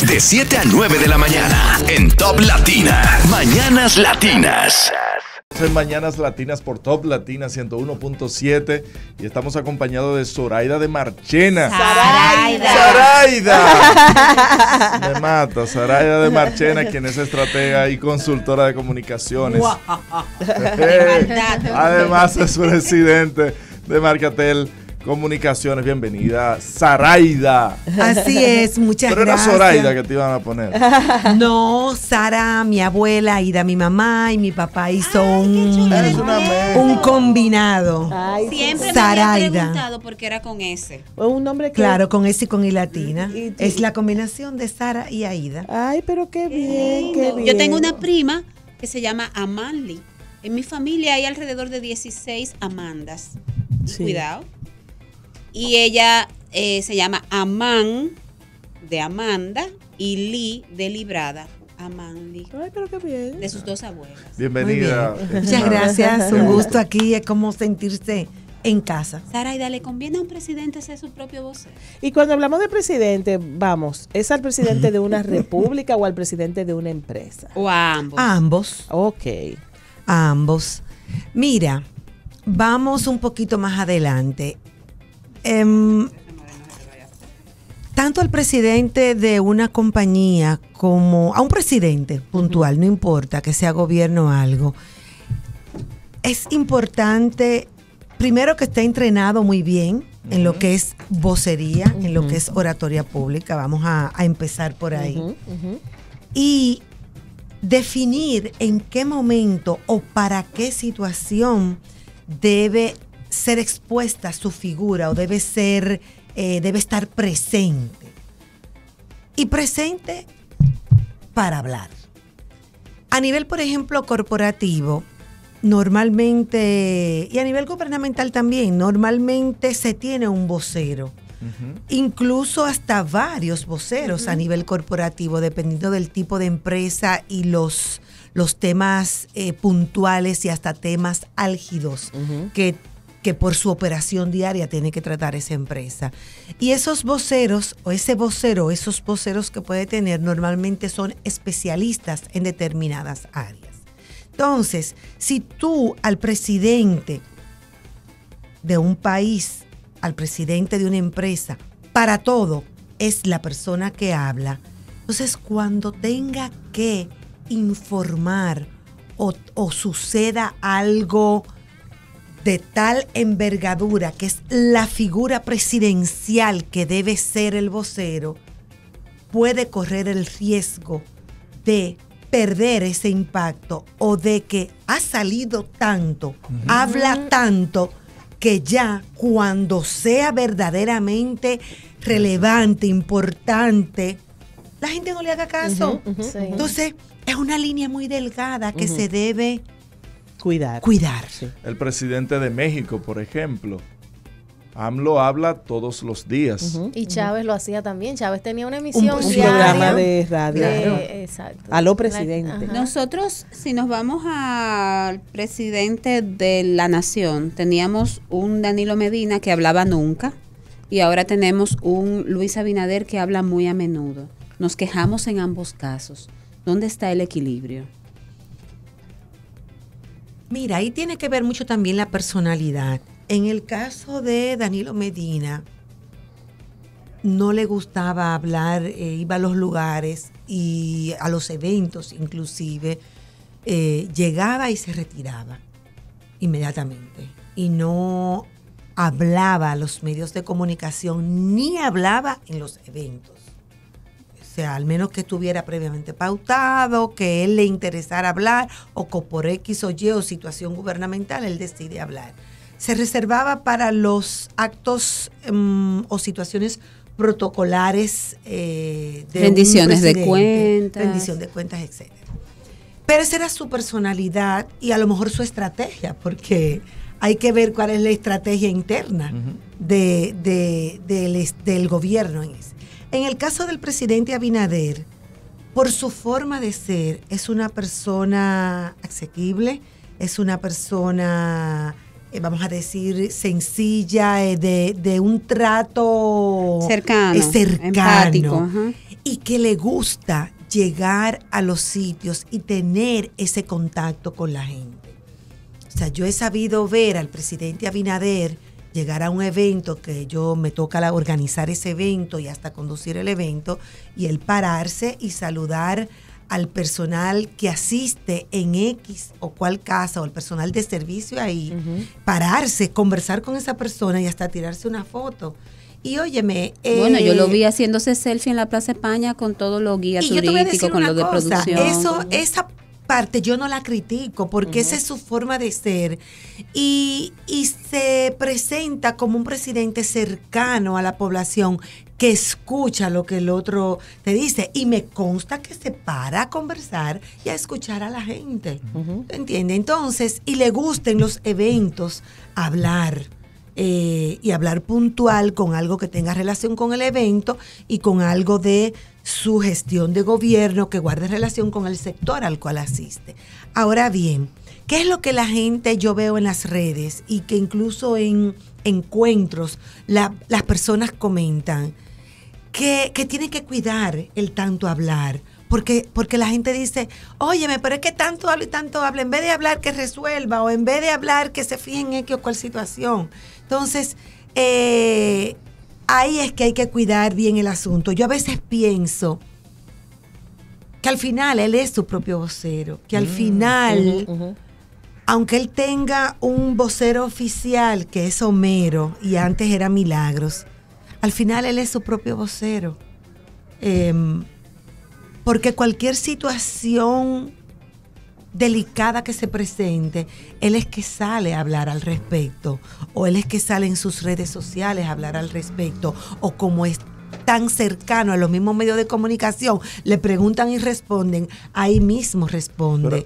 De 7 a 9 de la mañana en Top Latina. Mañanas Latinas. En Mañanas Latinas por Top Latina 101.7 y estamos acompañados de Zoraida de Marchena. ¡Zoraida! Me mata, Zoraida de Marchena, quien es estratega y consultora de comunicaciones. Además es presidente de Marcatel Comunicaciones. Bienvenida, Zoraida. Así es, muchas Pero gracias. era Zoraida que te iban a poner. No, Sara, mi abuela, Ida, mi mamá y mi papá hizo Eres una mezcla. un combinado. Ay, Siempre me Zoraida. había preguntado por qué era con ese. un nombre que... Claro, con S y con I latina. Y tú- Es la combinación de Sara y Aida. Ay, pero qué bien, qué bien. Yo tengo una prima que se llama Amanli. En mi familia hay alrededor de 16 Amandas. Sí. Cuidado. Y ella se llama Amán de Amanda y Lee de Librada. Amanli. Ay, pero qué bien. De sus dos abuelas. Bienvenida. Muchas gracias, un gusto aquí. Es como sentirse en casa. Zoraida, ¿le conviene a un presidente ser su propio vocero? Y cuando hablamos de presidente, vamos, ¿es al presidente de una república o al presidente de una empresa? O a ambos. Ambos, Ok. ambos. Mira, vamos un poquito más adelante. Tanto al presidente de una compañía como a un presidente puntual, no importa que sea gobierno o algo, es importante primero que esté entrenado muy bien en lo que es vocería, en lo que es oratoria pública. Vamos a empezar por ahí. Y definir en qué momento o para qué situación debe ser expuesta su figura o debe estar presente. Y presente para hablar. A nivel, por ejemplo, corporativo, normalmente, y a nivel gubernamental también, normalmente se tiene un vocero. Incluso hasta varios voceros a nivel corporativo, dependiendo del tipo de empresa y los temas puntuales y hasta temas álgidos que por su operación diaria tiene que tratar esa empresa. Y esos voceros, o ese vocero, esos voceros que puede tener, normalmente son especialistas en determinadas áreas. Entonces, si tú al presidente de un país, al presidente de una empresa, para todo es la persona que habla, entonces cuando tenga que informar o suceda algo de tal envergadura que es la figura presidencial que debe ser el vocero, puede correr el riesgo de perder ese impacto o de que ha salido tanto, habla tanto, que ya cuando sea verdaderamente relevante, importante, la gente no le haga caso. Sí. Entonces, es una línea muy delgada que se debe Cuidar. Sí. El presidente de México, por ejemplo, AMLO habla todos los días. Y Chávez lo hacía también. Chávez tenía una emisión Un diaria programa de radio. Exacto. Aló, presidente. Ajá. Nosotros, si nos vamos al presidente de la nación, teníamos un Danilo Medina que hablaba nunca y ahora tenemos un Luis Abinader que habla muy a menudo. Nos quejamos en ambos casos. ¿Dónde está el equilibrio? Mira, ahí tiene que ver mucho también la personalidad. En el caso de Danilo Medina, no le gustaba hablar, iba a los lugares y a los eventos inclusive, llegaba y se retiraba inmediatamente. Y no hablaba a los medios de comunicación, ni hablaba en los eventos. O sea, al menos que estuviera previamente pautado, que él le interesara hablar, o que por X o Y o situación gubernamental, él decide hablar. Se reservaba para los actos o situaciones protocolares de rendiciones un de presidente, cuentas. rendición de cuentas, etcétera. Pero esa era su personalidad y a lo mejor su estrategia, porque hay que ver cuál es la estrategia interna del gobierno en ese. En el caso del presidente Abinader, por su forma de ser, es una persona asequible, es una persona vamos a decir, sencilla, de un trato cercano, cercano, empático, y que le gusta llegar a los sitios y tener ese contacto con la gente. O sea, yo he sabido ver al presidente Abinader llegar a un evento que me toca organizar ese evento y hasta conducir el evento, y él pararse y saludar al personal que asiste en X o cual casa, o el personal de servicio ahí, pararse, conversar con esa persona y hasta tirarse una foto. Y óyeme... bueno, yo lo vi haciéndose selfie en la Plaza España con todos los guías turísticos, con los de producción. Esa parte yo no la critico, porque esa es su forma de ser. Y se presenta como un presidente cercano a la población, que escucha lo que el otro te dice, y me consta que se para a conversar y a escuchar a la gente. ¿Entiendes? Entonces, y le gusten los eventos, hablar. Y hablar puntual con algo que tenga relación con el evento y con algo de su gestión de gobierno que guarde relación con el sector al cual asiste. Ahora bien, ¿qué es lo que la gente yo veo en las redes y que incluso en encuentros las personas comentan? Que tienen que cuidar el tanto hablar. Porque la gente dice, óyeme, pero es que tanto habla y tanto habla, en vez de hablar que resuelva, o en vez de hablar que se fije en X o cual situación. Entonces, ahí es que hay que cuidar bien el asunto. Yo a veces pienso que al final él es su propio vocero, que al final, aunque él tenga un vocero oficial que es Homero y antes era Milagros, al final él es su propio vocero. Porque cualquier situación delicada que se presente, él es que sale a hablar al respecto, o él es que sale en sus redes sociales a hablar al respecto, o como es tan cercano a los mismos medios de comunicación, le preguntan y responden, ahí mismo responde. Pero,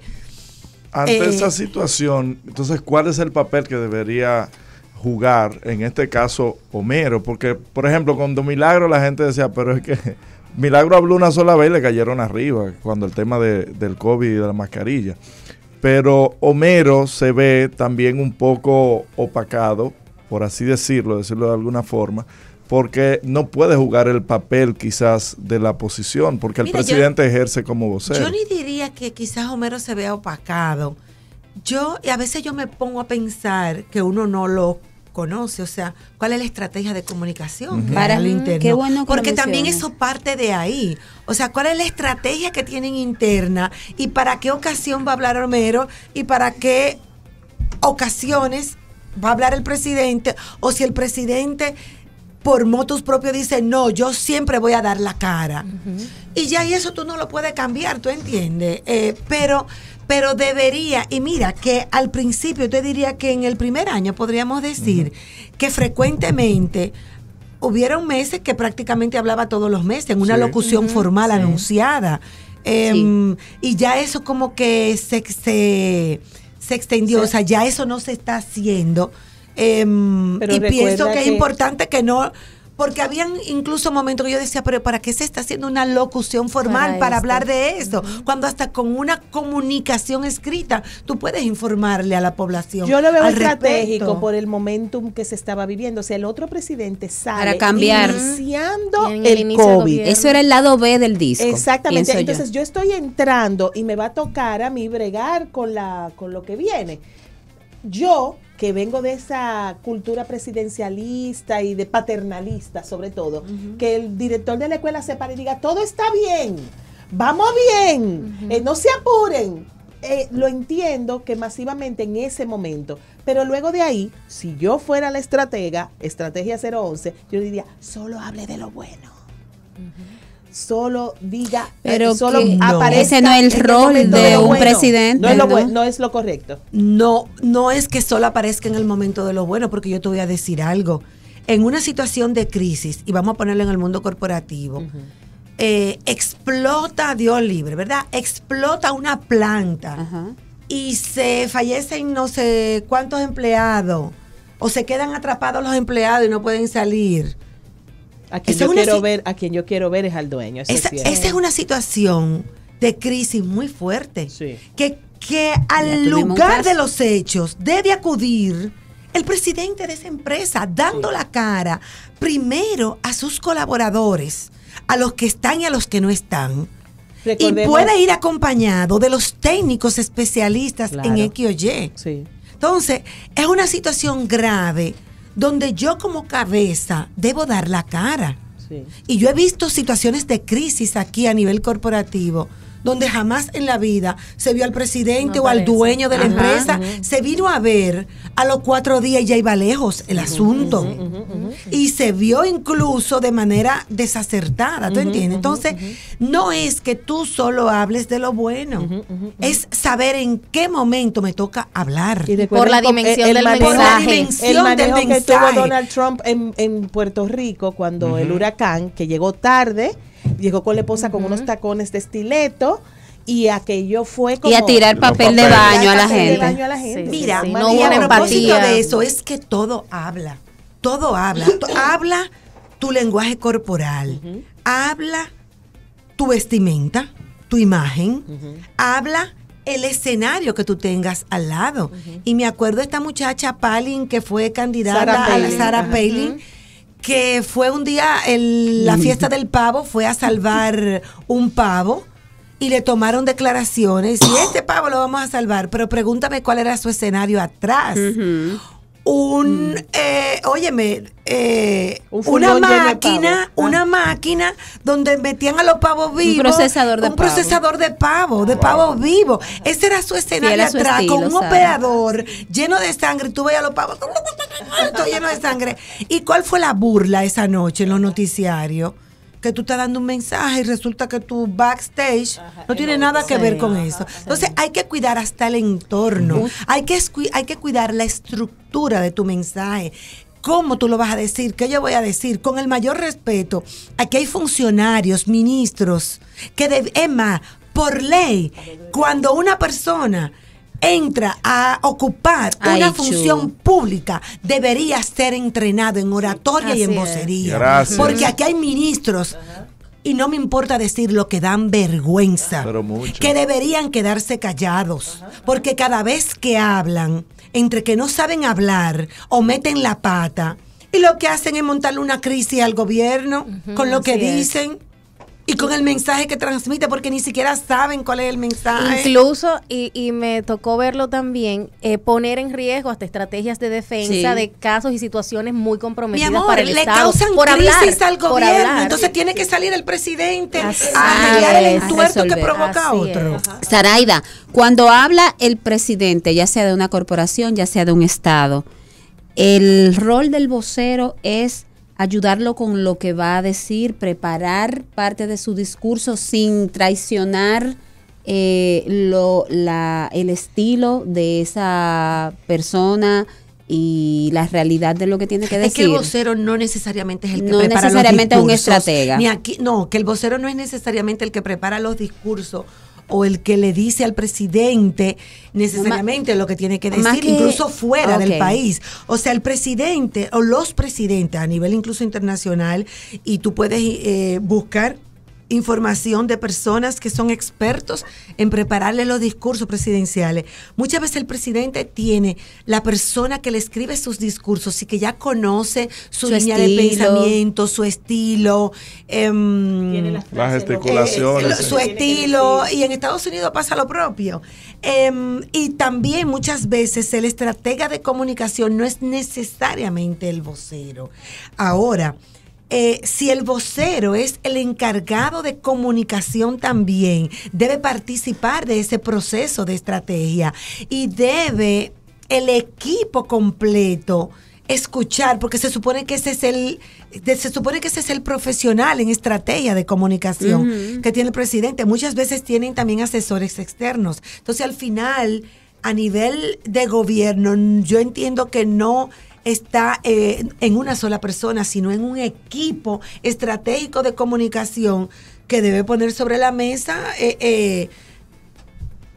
ante esa situación, entonces, ¿cuál es el papel que debería jugar, en este caso, Homero? Porque, por ejemplo, con Don Milagro la gente decía, pero es que Milagro habló una sola vez y le cayeron arriba cuando el tema del COVID y de la mascarilla. Pero Homero se ve también un poco opacado, por así decirlo de alguna forma, porque no puede jugar el papel quizás de la posición, porque el presidente ejerce como vocero. Yo ni diría que quizás Homero se vea opacado. A veces yo me pongo a pensar que uno no lo conoce, o sea, ¿cuál es la estrategia de comunicación que hay al interno? Qué bueno que porque lo también mencionas. eso parte de ahí. O sea, ¿cuál es la estrategia que tienen interna y para qué ocasión va a hablar Homero y para qué ocasiones va a hablar el presidente? O si el presidente por motus propio dice, no, yo siempre voy a dar la cara. Y ya y eso tú no lo puedes cambiar, ¿tú entiendes? Pero debería, y mira, que al principio, te diría que en el primer año podríamos decir que frecuentemente hubieron meses que prácticamente hablaba todos los meses, en una locución formal anunciada. Y ya eso como que se extendió, o sea, ya eso no se está haciendo. Y pienso que es importante que no... Porque habían incluso momentos que yo decía, pero ¿para qué se está haciendo una locución formal para hablar de eso? Cuando hasta con una comunicación escrita tú puedes informarle a la población. Yo lo veo al estratégico respecto. por el momentum que se estaba viviendo. O sea, el otro presidente sale Para cambiar. iniciando En el el inicio del COVID. gobierno. Eso era el lado B del disco. Exactamente. pienso Entonces yo estoy entrando y me va a tocar a mí bregar con lo que viene. Yo, que vengo de esa cultura presidencialista y de paternalista sobre todo, que el director de la escuela se pare y diga, todo está bien, vamos bien, no se apuren. Lo entiendo que masivamente en ese momento, pero luego de ahí, si yo fuera la estrategia 011, yo diría, solo hable de lo bueno. Solo diga, Pero solo que aparezca ese no es el en rol momento de lo un bueno. presidente, No es, ¿no? no es lo correcto. No es que solo aparezca en el momento de lo bueno, porque yo te voy a decir algo. En una situación de crisis, y vamos a ponerlo en el mundo corporativo, explota, Dios libre, ¿verdad? Explota una planta y se fallecen no sé cuántos empleados, o se quedan atrapados los empleados y no pueden salir. A quien yo quiero ver es al dueño. Esa es una situación de crisis muy fuerte. Sí. Que Ya al tuvimos un lugar caso. de los hechos debe acudir el presidente de esa empresa, dando la cara primero a sus colaboradores, a los que están y a los que no están. Y puede ir acompañado de los técnicos especialistas en X o Y. Sí. Entonces, es una situación grave donde yo como cabeza debo dar la cara. Sí. Y yo he visto situaciones de crisis aquí a nivel corporativo donde jamás en la vida se vio al presidente o al dueño de la empresa, se vino a ver a los 4 días y ya iba lejos el asunto. Y se vio incluso de manera desacertada, ¿tú entiendes? Entonces, no es que tú solo hables de lo bueno, es saber en qué momento me toca hablar. Y por la dimensión del manejo, mensaje. El manejo que tuvo Donald Trump en Puerto Rico cuando el huracán, que llegó tarde, llegó con la esposa con unos tacones de estileto y aquello fue como... Y a tirar papel de baño a la gente. Sí, Mira, sí, no, hubo a propósito empatía. de eso, es que todo habla. Todo habla. Habla tu lenguaje corporal. Habla tu vestimenta, tu imagen. Habla el escenario que tú tengas al lado. Y me acuerdo de esta muchacha Palin que fue candidata a la Sarah Palin, que fue un día la fiesta del pavo, fue a salvar un pavo y le tomaron declaraciones y este pavo lo vamos a salvar, pero pregúntame cuál era su escenario atrás. Una máquina donde metían a los pavos vivos. Un procesador de pavo, de pavos vivos. Ese era su escenario era su atrás, estilo, con un Sara. operador lleno de sangre. Tú veías a los pavos, todo lleno de sangre. ¿Y cuál fue la burla esa noche en los noticiarios? Que tú estás dando un mensaje y resulta que tu backstage no tiene nada que ver con eso. Entonces hay que cuidar hasta el entorno, hay que cuidar la estructura de tu mensaje. ¿Cómo tú lo vas a decir? ¿Qué yo voy a decir? Con el mayor respeto. Aquí hay funcionarios, ministros, que es más, por ley, cuando una persona entra a ocupar una función pública, debería ser entrenado en oratoria y en vocería. Gracias. Porque aquí hay ministros, y no me importa decirlo, que dan vergüenza, Pero mucho. que deberían quedarse callados, porque cada vez que hablan, entre que no saben hablar o meten la pata, y lo que hacen es montarle una crisis al gobierno con lo que dicen. Y con el mensaje que transmite, porque ni siquiera saben cuál es el mensaje. Incluso, y me tocó verlo también, poner en riesgo hasta estrategias de defensa de casos y situaciones muy Mi comprometidas amor, para el le Estado. causan por crisis hablar, al por gobierno. hablar. Entonces tiene que salir el presidente Así a arreglar el es. entuerto A que resolver. provoca Así otro. es. Zaraida, cuando habla el presidente, ya sea de una corporación, ya sea de un estado, el rol del vocero es ayudarlo con lo que va a decir, preparar parte de su discurso sin traicionar el estilo de esa persona y la realidad de lo que tiene que decir. Es que el vocero no necesariamente es el que No prepara necesariamente los un discursos. estratega. Ni aquí, no, que el vocero no es necesariamente el que prepara los discursos o el que le dice al presidente necesariamente lo que tiene que decir, incluso fuera del país. O sea, el presidente o los presidentes a nivel incluso internacional, y tú puedes buscar información de personas que son expertos en prepararle los discursos presidenciales. Muchas veces el presidente tiene la persona que le escribe sus discursos y que ya conoce su línea de pensamiento, su estilo, las gesticulaciones. su estilo, y en Estados Unidos pasa lo propio. Y también muchas veces el estratega de comunicación no es necesariamente el vocero. Ahora, si el vocero es el encargado de comunicación también, debe participar de ese proceso de estrategia y debe el equipo completo escuchar, porque se supone que ese es el profesional en estrategia de comunicación que tiene el presidente. Muchas veces tienen también asesores externos. Entonces, al final, a nivel de gobierno, yo entiendo que no está en una sola persona, sino en un equipo estratégico de comunicación que debe poner sobre la mesa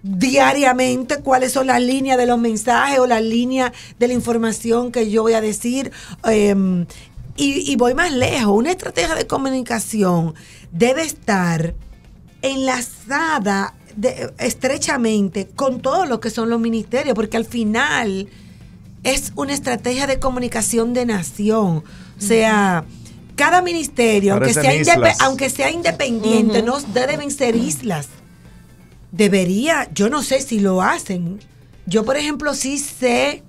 diariamente cuáles son las líneas de los mensajes o las líneas de la información que yo voy a decir. Y voy más lejos, una estrategia de comunicación debe estar enlazada estrechamente con todo lo que son los ministerios, porque al final es una estrategia de comunicación de nación. O sea, cada ministerio, aunque sea independiente, no deben ser islas. Yo no sé si lo hacen. Yo, por ejemplo, sí sé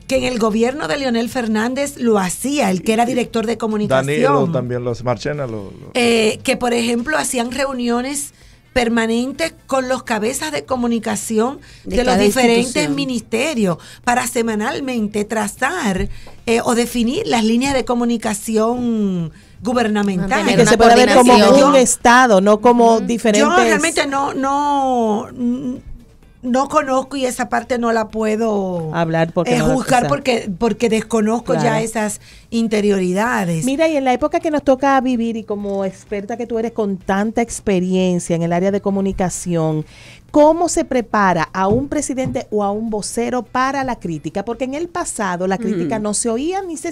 que en el gobierno de Leonel Fernández lo hacía, el que era director de comunicación. Danilo también, Marchena que, por ejemplo, hacían reuniones permanentes con los cabezas de comunicación de los diferentes ministerios para semanalmente trazar o definir las líneas de comunicación gubernamental. Que se pueda ver como un estado, no como diferentes. Yo realmente no conozco y esa parte no la puedo hablar porque juzgar porque desconozco ya esas interioridades. Mira, y en la época que nos toca vivir y como experta que tú eres con tanta experiencia en el área de comunicación, ¿cómo se prepara a un presidente o a un vocero para la crítica? Porque en el pasado la crítica no se oía ni se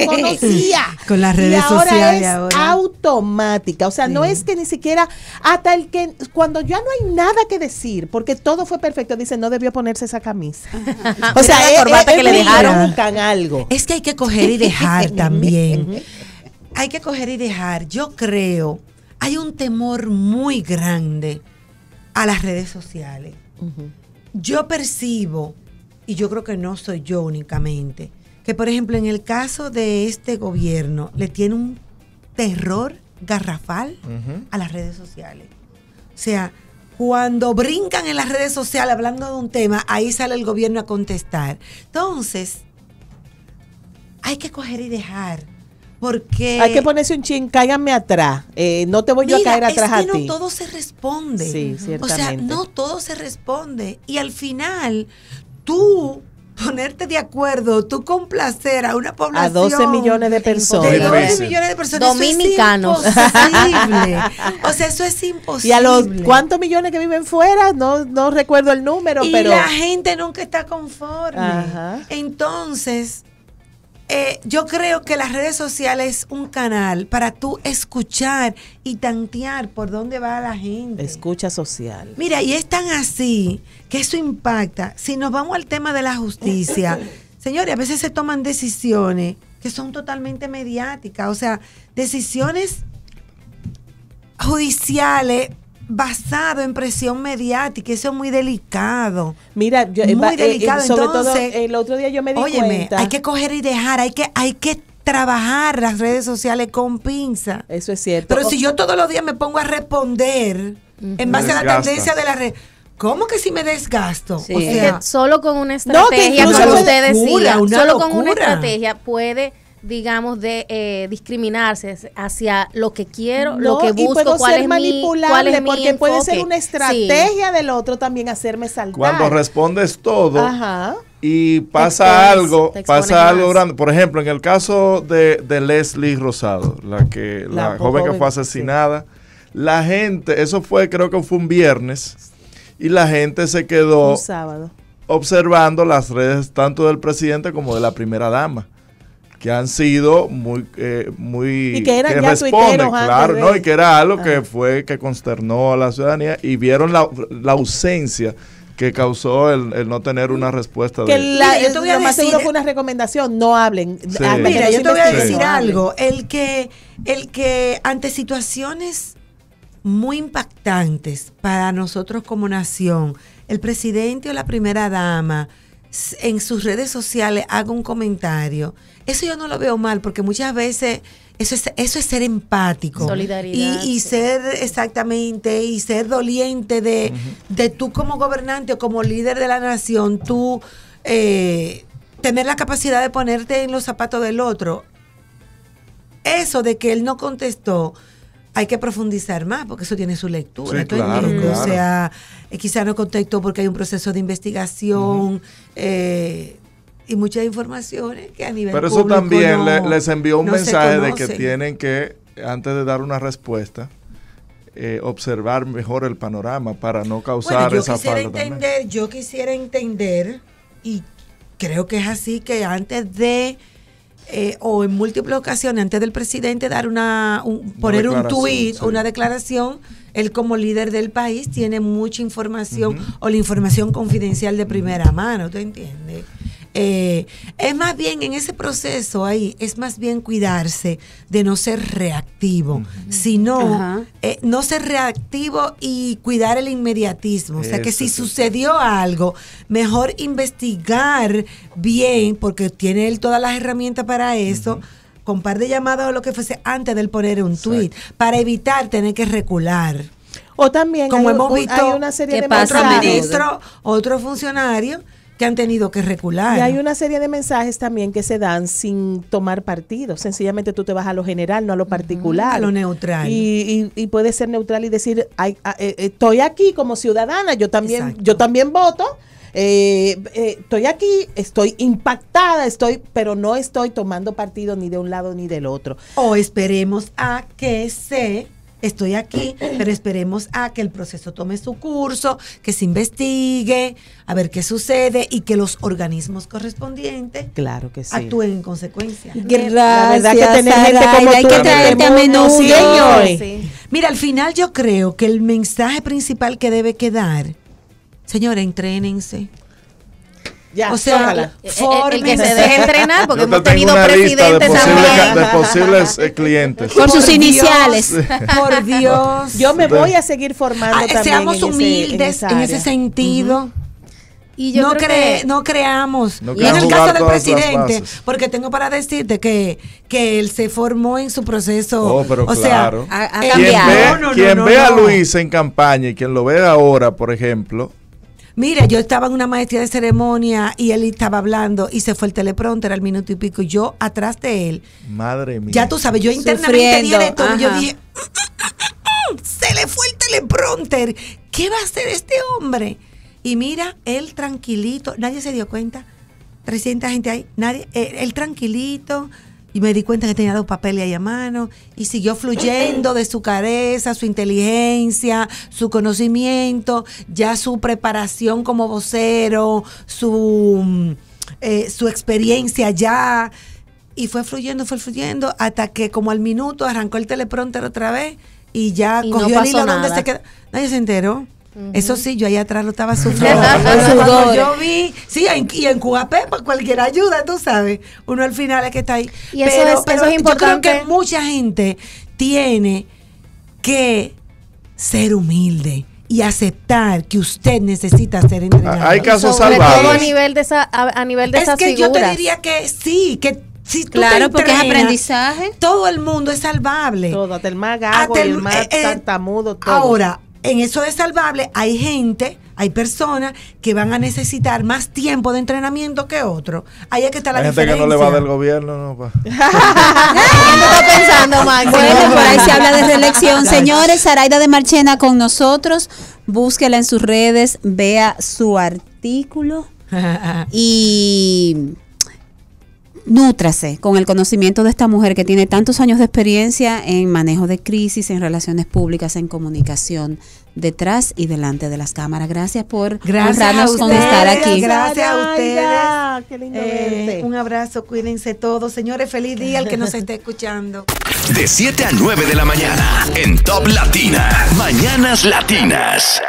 conocía. Con las redes sociales ahora. Es automática. O sea, no es que ni siquiera hasta el que cuando ya no hay nada que decir, porque todo fue perfecto, dicen no debió ponerse esa camisa. O sea, la corbata que le dejaron. Buscan algo. Es que hay que coger y dejar también. Hay que coger y dejar. Yo creo, hay un temor muy grande a las redes sociales. Yo percibo, y yo creo que no soy yo únicamente, que por ejemplo en el caso de este gobierno le tiene un terror garrafal a las redes sociales. O sea, cuando brincan en las redes sociales hablando de un tema, ahí sale el gobierno a contestar. Entonces, hay que coger y dejar. Porque hay que ponerse un chin, cáiganme atrás. No te voy yo a caer atrás a ti. Es que no todo se responde. Sí, ciertamente. O sea, no todo se responde. Y al final, tú ponerte de acuerdo, tú complacer a una población. A 12 millones de personas. De 12 millones de personas. Dominicanos. Eso es imposible. O sea, eso es imposible. ¿Y a los cuántos millones que viven fuera? No recuerdo el número, y pero. La gente nunca está conforme. Ajá. Entonces, yo creo que las redes sociales es un canal para tú escuchar y tantear por dónde va la gente. Escucha social. Mira, y es tan así que eso impacta. Si nos vamos al tema de la justicia, señores, a veces se toman decisiones que son totalmente mediáticas, o sea, decisiones judiciales basado en presión mediática, eso es muy delicado. Mira, muy delicado. Sobre entonces, todo el otro día yo me di cuenta. Hay que coger y dejar, hay que trabajar las redes sociales con pinza. Eso es cierto. Pero si yo todos los días me pongo a responder en base a la tendencia de la red, ¿cómo que si me desgasto? Sí. O sea, es que solo con una estrategia, como usted decía, solo con una estrategia puede, digamos, de discriminarse hacia lo que quiero, lo que busco, cuál es manipulable, porque puede enfoque. ser una estrategia del otro también hacerme saltar. Cuando respondes todo y pasa algo grande. Por ejemplo, en el caso de Leslie Rosado, la joven que fue asesinada, la gente, eso fue, creo que fue un viernes, y la gente se quedó un sábado observando las redes tanto del presidente como de la primera dama, que han sido muy y que eran ya responden, claro, ¿no? Y que era algo que consternó a la ciudadanía y vieron la ausencia que causó el no tener una respuesta. Que lo más seguro fue una recomendación, no hablen. Sí. Mira, yo te voy a decir algo, el que ante situaciones muy impactantes para nosotros como nación, el presidente o la primera dama en sus redes sociales haga un comentario, eso yo no lo veo mal, porque muchas veces eso es ser empático. Solidaridad. Y ser exactamente, y ser doliente de tú como gobernante o como líder de la nación, tú tener la capacidad de ponerte en los zapatos del otro. Eso de que él no contestó, hay que profundizar más, porque eso tiene su lectura. Sí, claro. O sea, quizá no contestó porque hay un proceso de investigación y muchas informaciones que a nivel Pero eso también les envió un mensaje de que conocen. tienen que, antes de dar una respuesta, observar mejor el panorama para no causar esa falta también. Yo quisiera entender, y creo que es así, que antes de o en múltiples ocasiones antes del presidente dar poner un tuit o una declaración, él como líder del país tiene mucha información o la información confidencial de primera mano, ¿tú entiendes? Es más bien en ese proceso ahí, es más bien cuidarse de no ser reactivo, sino no ser reactivo y cuidar el inmediatismo. O sea, que si sucedió algo, mejor investigar bien, porque tiene él todas las herramientas para eso, con par de llamadas o lo que fuese antes de él poner un tweet, para evitar tener que recular. O también, como hemos visto, hay una serie de otros ministros, otros funcionarios que han tenido que recular. Y hay una serie de mensajes también que se dan sin tomar partido. Sencillamente tú te vas a lo general, no a lo particular. A lo neutral. Y puedes ser neutral y decir, estoy aquí como ciudadana, yo también voto. Estoy aquí, estoy impactada, pero no estoy tomando partido ni de un lado ni del otro. O esperemos a que estoy aquí, pero esperemos a que el proceso tome su curso, que se investigue, a ver qué sucede y que los organismos correspondientes actúen en consecuencia. Gracias, la verdad que tener gente como hay que traerte a menudo. Sí. Mira, al final yo creo que el mensaje principal que debe quedar, señores, entrénense. Ya, o sea, el que se deje entrenar, porque hemos tenido presidentes de posibles clientes. Por sus iniciales. Por Dios. Yo me voy a seguir formando también. Seamos humildes en ese sentido. Y yo no creamos. No y en el caso del presidente, porque tengo para decirte que él se formó en su proceso. Pero o claro. sea, ha cambiado. Quien ve a Luis en campaña y quien lo ve ahora, por ejemplo. Mira, yo estaba en una maestría de ceremonia y él estaba hablando y se fue el teleprompter al minuto y pico y yo atrás de él. Madre mía. Ya tú sabes, yo internamente dije de todo. Yo dije, se le fue el teleprompter. ¿Qué va a hacer este hombre? Y mira, él tranquilito, nadie se dio cuenta. 300 gente ahí, nadie, él tranquilito. Y me di cuenta que tenía los papeles ahí a mano y siguió fluyendo de su cabeza, su inteligencia, su conocimiento, ya su preparación como vocero, su experiencia ya. Y fue fluyendo hasta que como al minuto arrancó el teleprompter otra vez y ya y cogió no el hilo nada. Donde se quedó. Nadie se enteró. Eso sí, yo ahí atrás lo estaba sufriendo. Cuando yo vi, sí, y en Cuapé, para cualquier ayuda, tú sabes, uno al final es que está ahí. Y eso es importante. Yo creo que mucha gente tiene que ser humilde y aceptar que usted necesita ser entrenado. Hay casos Sobre salvables. todo a nivel de esas es que figuras. yo te diría que sí, que si tú claro, te porque es entrenas, aprendizaje. Todo el mundo es salvable. Todo, hasta el más gago y el más tartamudo, todo. Ahora, en eso de salvable, hay personas que van a necesitar más tiempo de entrenamiento que otros. Ahí es que está la diferencia. Hay gente que no le va del gobierno, no, pa. ¿Quién está pensando, Max? Bueno, por ahí se habla de reelección. Señores, Zaraida de Marchena con nosotros. Búsquela en sus redes, vea su artículo y nútrase con el conocimiento de esta mujer que tiene tantos años de experiencia en manejo de crisis, en relaciones públicas, en comunicación, detrás y delante de las cámaras. Gracias por honrarnos con estar aquí. Gracias a ustedes. Qué lindo verte. Un abrazo, cuídense todos. Señores, feliz día al que nos esté escuchando. De 7 a 9 de la mañana en Top Latina. Mañanas Latinas.